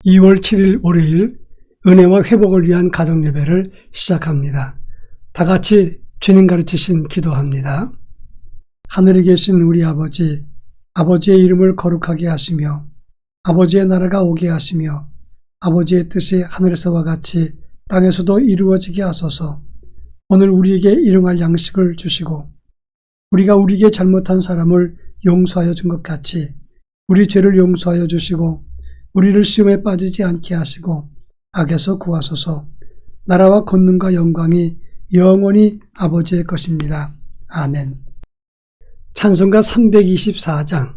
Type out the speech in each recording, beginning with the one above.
2월 7일 월요일 은혜와 회복을 위한 가정예배를 시작합니다. 다 같이 주님 가르치신 기도합니다. 하늘에 계신 우리 아버지, 아버지의 이름을 거룩하게 하시며 아버지의 나라가 오게 하시며 아버지의 뜻이 하늘에서와 같이 땅에서도 이루어지게 하소서. 오늘 우리에게 일용할 양식을 주시고 우리가 우리에게 잘못한 사람을 용서하여 준 것 같이 우리 죄를 용서하여 주시고 우리를 시험에 빠지지 않게 하시고 악에서 구하소서. 나라와 권능과 영광이 영원히 아버지의 것입니다. 아멘. 찬송가 324장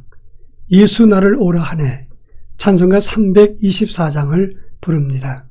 예수 나를 오라 하네. 찬송가 324장을 부릅니다.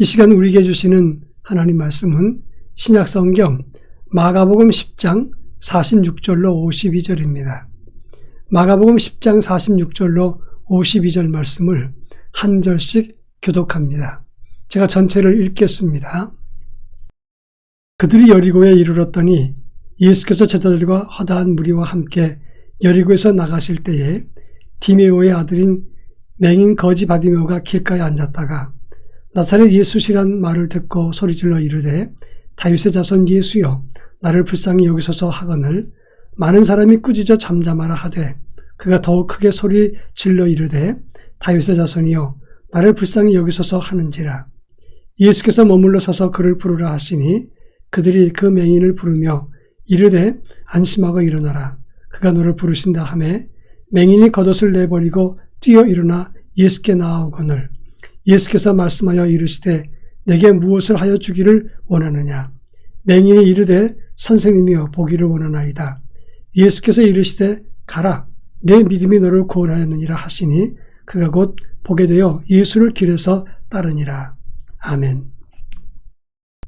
이 시간 우리에게 주시는 하나님 말씀은 신약성경 마가복음 10장 46절로 52절입니다. 마가복음 10장 46절로 52절 말씀을 한 절씩 교독합니다. 제가 전체를 읽겠습니다. 그들이 여리고에 이르렀더니 예수께서 제자들과 허다한 무리와 함께 여리고에서 나가실 때에 디메오의 아들인 맹인 거지 바디메오가 길가에 앉았다가 나사렛 예수시란 말을 듣고 소리질러 이르되 다윗의 자손 예수여 나를 불쌍히 여기소서 하거늘 많은 사람이 꾸짖어 잠잠하라 하되 그가 더욱 크게 소리 질러 이르되 다윗의 자손이여 나를 불쌍히 여기소서 하는지라. 예수께서 머물러 서서 그를 부르라 하시니 그들이 그 맹인을 부르며 이르되 안심하고 일어나라. 그가 너를 부르신다 하매 맹인이 겉옷을 내버리고 뛰어 일어나 예수께 나아오거늘 예수께서 말씀하여 이르시되 내게 무엇을 하여 주기를 원하느냐. 맹인이 이르되 선생님이여 보기를 원하나이다. 예수께서 이르시되 가라. 내 믿음이 너를 구원하였느니라 하시니 그가 곧 보게 되어 예수를 길에서 따르니라. 아멘.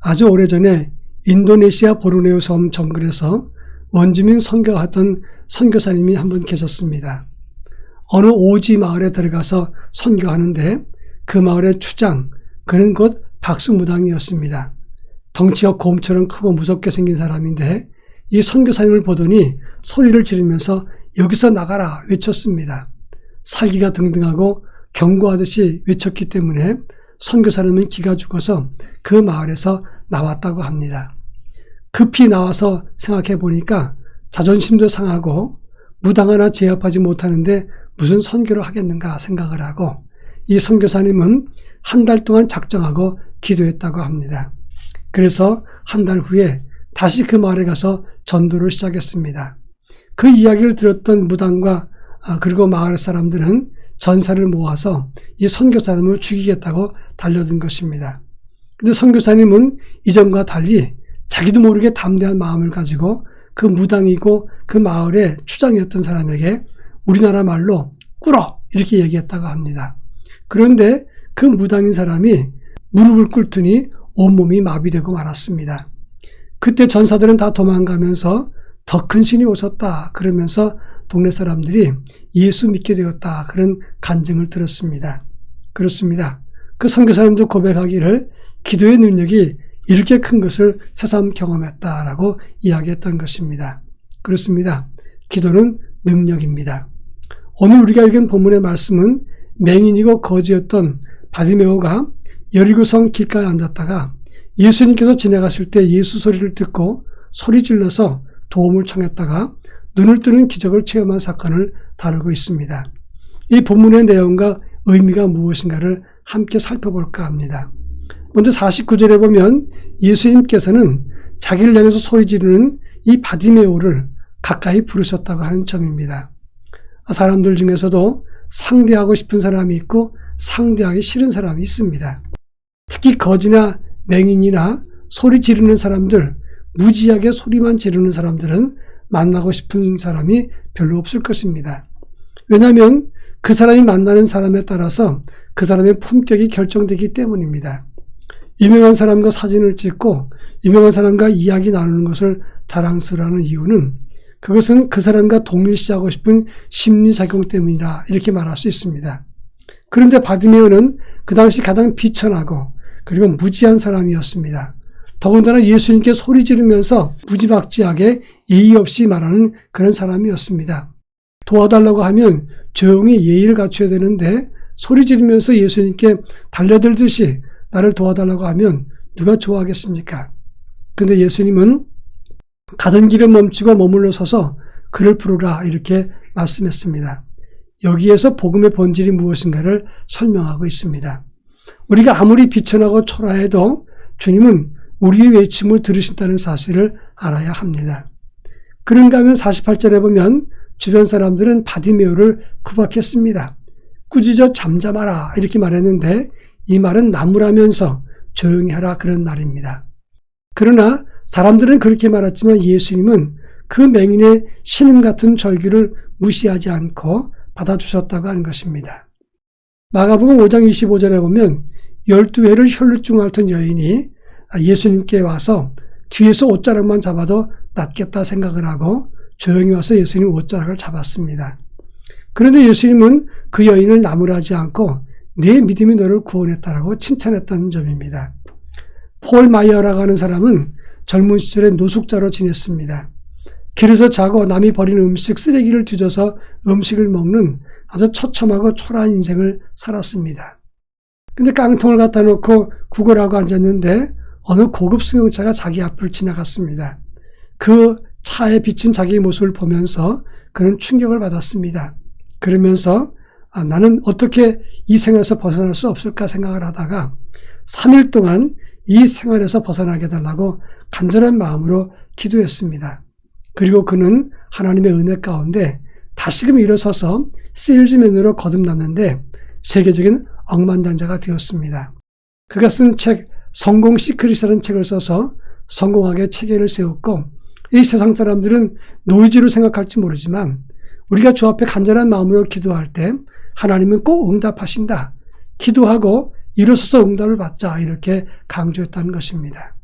아주 오래전에 인도네시아 보르네오 섬 정글에서 원주민 선교하던 선교사님이 한 분 계셨습니다. 어느 오지 마을에 들어가서 선교하는데 그 마을의 추장, 그는 곧 박수무당이었습니다. 덩치가 곰처럼 크고 무섭게 생긴 사람인데 이 선교사님을 보더니 소리를 지르면서 여기서 나가라 외쳤습니다. 살기가 등등하고 경고하듯이 외쳤기 때문에 선교사님은 기가 죽어서 그 마을에서 나왔다고 합니다. 급히 나와서 생각해 보니까 자존심도 상하고 무당 하나 제압하지 못하는데 무슨 선교를 하겠는가 생각을 하고 이 선교사님은 한 달 동안 작정하고 기도했다고 합니다. 그래서 한 달 후에 다시 그 마을에 가서 전도를 시작했습니다. 그 이야기를 들었던 무당과 그리고 마을 사람들은 전사를 모아서 이 선교사님을 죽이겠다고 달려든 것입니다. 근데 선교사님은 이전과 달리 자기도 모르게 담대한 마음을 가지고 그 무당이고 그 마을의 추장이었던 사람에게 우리나라 말로 꿇어 이렇게 얘기했다고 합니다. 그런데 그 무당인 사람이 무릎을 꿇더니 온몸이 마비되고 말았습니다. 그때 전사들은 다 도망가면서 더 큰 신이 오셨다 그러면서 동네 사람들이 예수 믿게 되었다 그런 간증을 들었습니다. 그렇습니다. 그 선교사님도 고백하기를 기도의 능력이 이렇게 큰 것을 새삼 경험했다라고 이야기했던 것입니다. 그렇습니다. 기도는 능력입니다. 오늘 우리가 읽은 본문의 말씀은 맹인이고 거지였던 바디메오가 여리고성 길가에 앉았다가 예수님께서 지나가실 때 예수 소리를 듣고 소리 질러서 도움을 청했다가 눈을 뜨는 기적을 체험한 사건을 다루고 있습니다. 이 본문의 내용과 의미가 무엇인가를 함께 살펴볼까 합니다. 먼저 49절에 보면 예수님께서는 자기를 향해서 소리 지르는 이 바디메오를 가까이 부르셨다고 하는 점입니다. 사람들 중에서도 상대하고 싶은 사람이 있고 상대하기 싫은 사람이 있습니다. 특히 거지나 맹인이나 소리 지르는 사람들, 무지하게 소리만 지르는 사람들은 만나고 싶은 사람이 별로 없을 것입니다. 왜냐하면 그 사람이 만나는 사람에 따라서 그 사람의 품격이 결정되기 때문입니다. 유명한 사람과 사진을 찍고 유명한 사람과 이야기 나누는 것을 자랑스러워하는 이유는 그것은 그 사람과 동일시하고 싶은 심리작용 때문이라 이렇게 말할 수 있습니다. 그런데 바디메오는 그 당시 가장 비천하고 그리고 무지한 사람이었습니다. 더군다나 예수님께 소리 지르면서 무지막지하게 예의 없이 말하는 그런 사람이었습니다. 도와달라고 하면 조용히 예의를 갖춰야 되는데 소리 지르면서 예수님께 달려들듯이 나를 도와달라고 하면 누가 좋아하겠습니까? 근데 예수님은 가던 길을 멈추고 머물러 서서 그를 부르라 이렇게 말씀했습니다. 여기에서 복음의 본질이 무엇인가를 설명하고 있습니다. 우리가 아무리 비천하고 초라해도 주님은 우리의 외침을 들으신다는 사실을 알아야 합니다. 그런가 하면 48절에 보면 주변 사람들은 바디메오를 구박했습니다. 꾸짖어 잠잠하라 이렇게 말했는데 이 말은 나무라면서 조용히 하라 그런 말입니다. 그러나 사람들은 그렇게 말했지만 예수님은 그 맹인의 신음 같은 절규를 무시하지 않고 받아주셨다고 하는 것입니다. 마가복음 5장 25절에 보면 12회를 혈루증 앓던 여인이 예수님께 와서 뒤에서 옷자락만 잡아도 낫겠다 생각을 하고 조용히 와서 예수님 옷자락을 잡았습니다. 그런데 예수님은 그 여인을 나무라지 않고 내 믿음이 너를 구원했다라고 칭찬했던 점입니다. 폴 마이어라고 하는 사람은 젊은 시절에 노숙자로 지냈습니다. 길에서 자고 남이 버리는 음식, 쓰레기를 뒤져서 음식을 먹는 아주 처참하고 초라한 인생을 살았습니다. 근데 깡통을 갖다 놓고 구걸하고 앉았는데 어느 고급 승용차가 자기 앞을 지나갔습니다. 그 차에 비친 자기의 모습을 보면서 그는 충격을 받았습니다. 그러면서 나는 어떻게 이 생활에서 벗어날 수 없을까 생각을 하다가 3일 동안 이 생활에서 벗어나게 해달라고 간절한 마음으로 기도했습니다. 그리고 그는 하나님의 은혜 가운데 다시금 일어서서 세일즈맨으로 거듭났는데 세계적인 억만장자가 되었습니다. 그가 쓴 책 성공 시크릿이라는 책을 써서 성공하게 체계를 세웠고, 이 세상 사람들은 노이즈로 생각할지 모르지만 우리가 주 앞에 간절한 마음으로 기도할 때 하나님은 꼭 응답하신다. 기도하고 일어서서 응답을 받자, 이렇게 강조했다는 것입니다.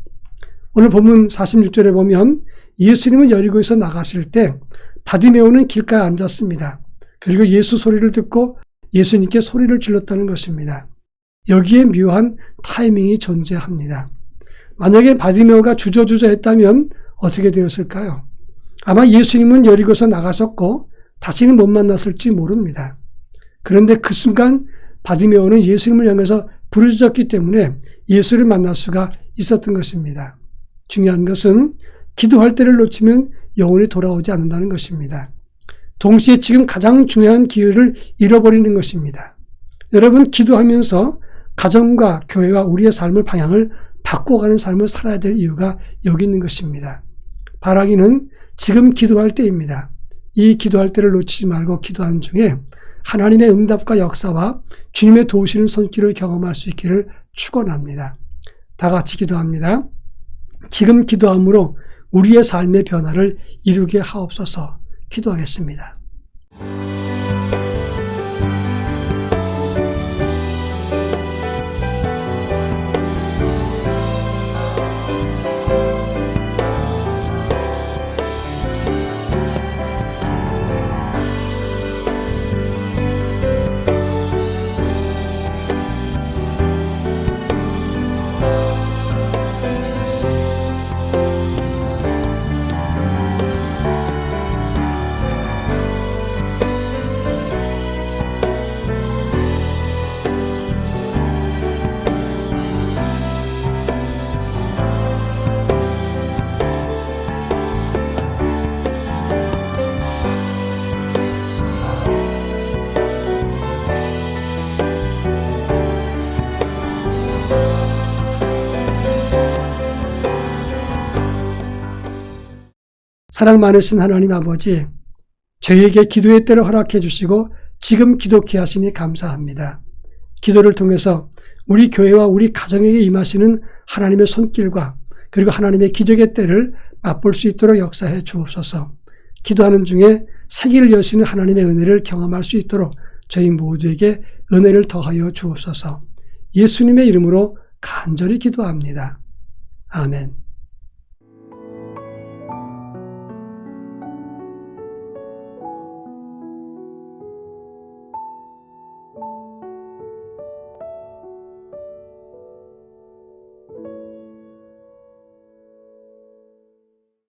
오늘 본문 46절에 보면 예수님은 여리고에서 나가실 때 바디메오는 길가에 앉았습니다. 그리고 예수 소리를 듣고 예수님께 소리를 질렀다는 것입니다. 여기에 묘한 타이밍이 존재합니다. 만약에 바디메오가 주저주저 했다면 어떻게 되었을까요? 아마 예수님은 여리고에서 나가셨고 다시는 못 만났을지 모릅니다. 그런데 그 순간 바디메오는 예수님을 향해서 부르짖었기 때문에 예수를 만날 수가 있었던 것입니다. 중요한 것은 기도할 때를 놓치면 영원히 돌아오지 않는다는 것입니다. 동시에 지금 가장 중요한 기회를 잃어버리는 것입니다. 여러분, 기도하면서 가정과 교회와 우리의 삶의 방향을 바꿔가는 삶을 살아야 될 이유가 여기 있는 것입니다. 바라기는 지금 기도할 때입니다. 이 기도할 때를 놓치지 말고 기도하는 중에 하나님의 응답과 역사와 주님의 도우시는 손길을 경험할 수 있기를 축원합니다. 다 같이 기도합니다. 지금 기도함으로 우리의 삶의 변화를 이루게 하옵소서. 기도하겠습니다. 사랑 많으신 하나님 아버지, 저희에게 기도의 때를 허락해 주시고 지금 기도케 하시니 감사합니다. 기도를 통해서 우리 교회와 우리 가정에게 임하시는 하나님의 손길과 그리고 하나님의 기적의 때를 맛볼 수 있도록 역사해 주옵소서. 기도하는 중에 세계를 여시는 하나님의 은혜를 경험할 수 있도록 저희 모두에게 은혜를 더하여 주옵소서. 예수님의 이름으로 간절히 기도합니다. 아멘.